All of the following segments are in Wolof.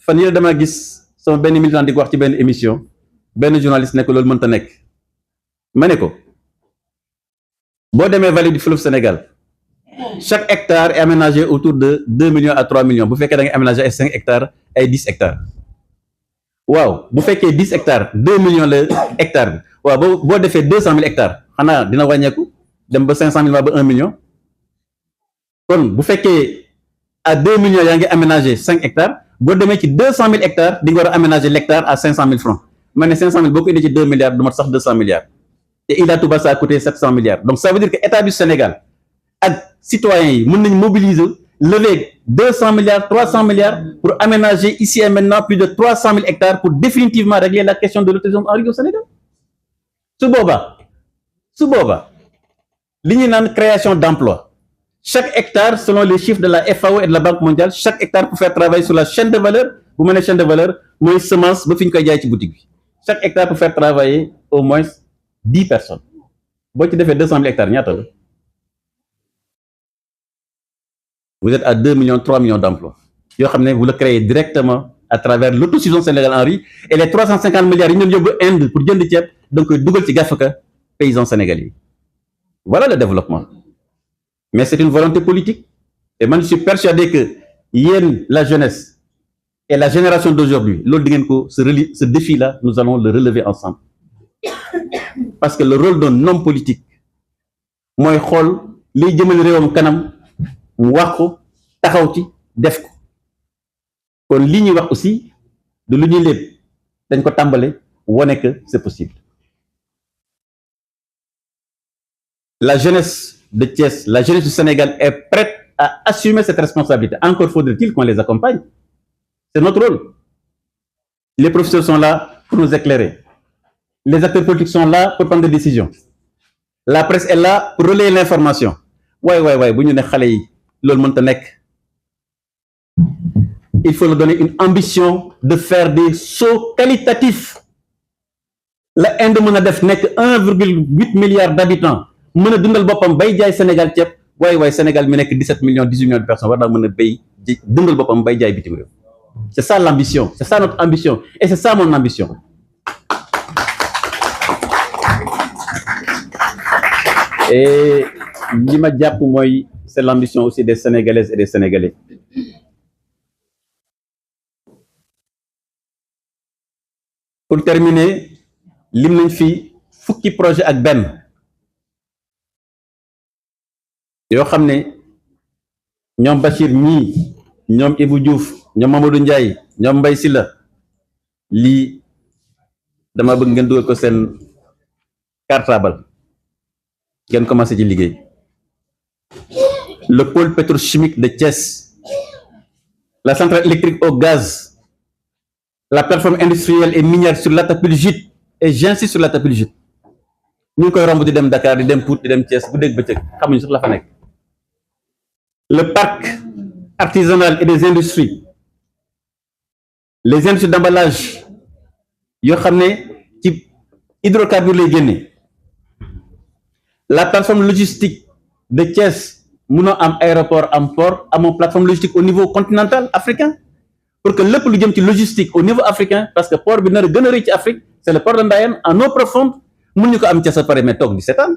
fan yële dama gis sama benn militant di ko wax ci benn émission benn journaliste ne ko loolu mënta nekk ma ne ko boo demee vallée du fleuve Sénégal chaque hectare est aménagé autour de 2 millions à 3 millions bu fekkee da nga aménagé ay 5 hectares ay 10 hectares waaw bu fekkee 10 hectares 2 millions la hectare bi waaw boo defee 200 000 hectares xanaa dina wàññeeku dem ba 500 000 ba 1 million kon bu fekkee à 2 millions yaa ngi aménagé 5 hectares boo demee ci 200 000 hectares di nga war a aménager l'hectare à 500 000 francs ma ne 500 000 boo ko indee ci 2 milliards du mat sax 200 milliards et Ila Touba ça a coûté 700 milliards donc ça veut dire que état du Sénégal ak citoyens yi mën nañu mobiliser lever 200 milliards 300 milliards pour aménager ici et maintenant plus de 300 000 hectares pour définitivement régler la question de l'autosuffisance en riz au Sénégal su boobaa li ñuy naan création d'emploi chaque hectare selon les chiffres de la FAO et de la Banque mondiale chaque hectare pour faire travailler sur la chaîne de valeur bu ma nee chaîne de valeur mooy semence ba fi ñu koy jaay ci boutique bi chaque hectare pour faire travailler au moins 10 personnes boo ci defee 200 000 hectares ñaata la vous êtes à 2 millions 3 millions d'emplois yoo xam ne vous le créez directement à travers l'autosuffisance sénégalaise en riz et les 350 milliards yi ñu doon yóbbu Inde pour jënd ceeb da nga koy dugal ci gafaka paysans sénégalais voilà le développement mais c'est une volonté politique et man je suis persuadé que yéen la jeunesse et la génération d'aujourd'hui loolu di ngeen ko ce défi là nous allons le relever ensemble parce que le rôle d'un homme politique mooy xool liy jëmale réewam kanam mu wax ko taxaw ci def ko kon li ñuy wax aussi de lu ñuy lépp dañ ko tàmbale wone que c'est possible la jeunesse de Thiès la jeunesse du Sénégal est prête à assumer cette responsabilité encore faudrait-il qu'on les accompagne c'est notre rôle les professeurs sont là pour nous éclairer les acteurs politiques sont là pour prendre des décisions la presse est là pour relayer l'information waay bu ñu ne xale yi loolu mënta nekk il faut leur donner une ambition de faire des sauts qualitatifs la Inde mën a def nekk 1,8 milliard d'habitants mën a dundal boppam bay jaay Sénégal ceeb waay Sénégal mi nekk 17 millions 18 millions de personnes war naa mën a bay dundal boppam bay jaay bitim réew c'est ça l'ambition c'est ça notre ambition et c'est ça mon ambition et li ma jàpp mooy c'est l'ambition aussi des Sénégalaises et des Sénégalais pour terminer lim nañ fi fukki projet ak benn yoo xam ne ñoom Bachir ñii ñoom Ibou Diouf ñoom Mamadou Ndiaye ñoom Mbaye Sylla lii dama bëgg ngeen dugal ko seen cartable ngeen commencé ci liggéey le pôle pétrochimique de Thiès la centrale électrique au gaz la plateforme industrielle et minière sur l'Atapuljit et j'insiste sur l'Atapuljit ñu ngi koy romb di dem Dakar di dem Pout di dem Thiès bu dégg bëccëg xamuñu sax la fa nekk le parc artisanal et des industries les industries d'emballage yoo xam ne ci hydrocarbures lay génne la plateforme logistique de Thiès munoo am aéroport am port amoo plateforme logistique au niveau continental africain pour que lépp lu jëm ci logistique au niveau africain parce que port bi nar a gën a rëy ci Afrique c'est le port de Ndayane en eau profonde mun ñu ko am Thiès a pare mais toog di seetaan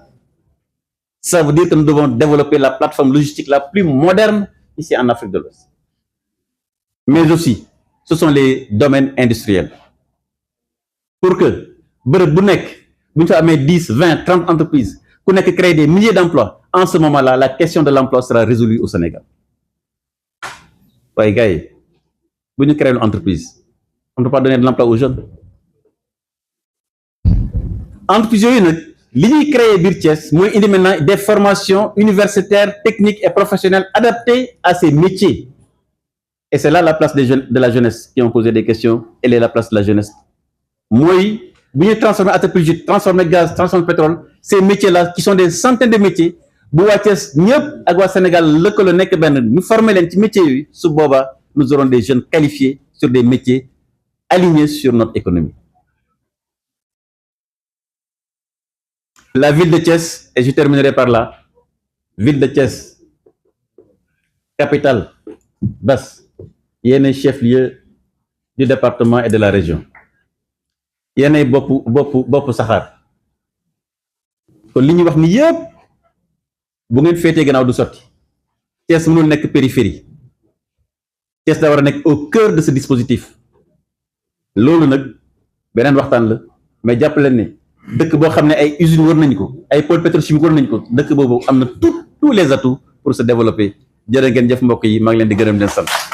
ça veut dire que nous devons développer la plateforme logistique la plus moderne ici en Afrique de l'Ouest mais aussi ce sont les domaines industriels pour que bërëb bu nekk bu ñu fa amee 10 20 30 entreprises ku nekk créer des milliers d'emplois en ce moment-là la question de l'emploi sera résolue au Sénégal waaye gars yi bu ñu créer une entreprise on ne peut pas donner de l'emploi aux jeunes entreprises yooyu nag li ñuy créer biir Thiès mooy indi maintenant des formations universitaires techniques et professionnelles adaptées à ces métiers et c'est là la place des jeunes de la jeunesse qui ont posé des questions elle est la place de la jeunesse mooy bu ñuy transformer Atapuljit transformer gaz transformer pétrole ces métiers-là qui sont des centaines de métiers bu waa Thiès ñëpp ak waa Sénégal lëkkaloo nekk benn ñu former leen ci métiers yooyu su boobaa nous aurons des jeunes qualifiés sur des métiers alignés sur notre économie. La ville de Thiès, et je terminerai par là, ville de Thiès, capitale, Basse, yéen chef-lieu du département et de la région yéenay bopp saxaar kon li ñuy wax ni yëpp bu ngeen féetee gannaaw du sotti Thiès mënul nekk périphérie Thiès daa war a nekk au cœur de ce dispositif loolu nag beneen waxtaan la mais jàpp leen ne dëkk boo xam ne ay usines war nañ ko ay pôle pétrochimique war nañ ko dëkk boobu am na tous les atouts pour se développer jërë ngeen jëf mbokk yi maa ngi leen di gërëm leen sant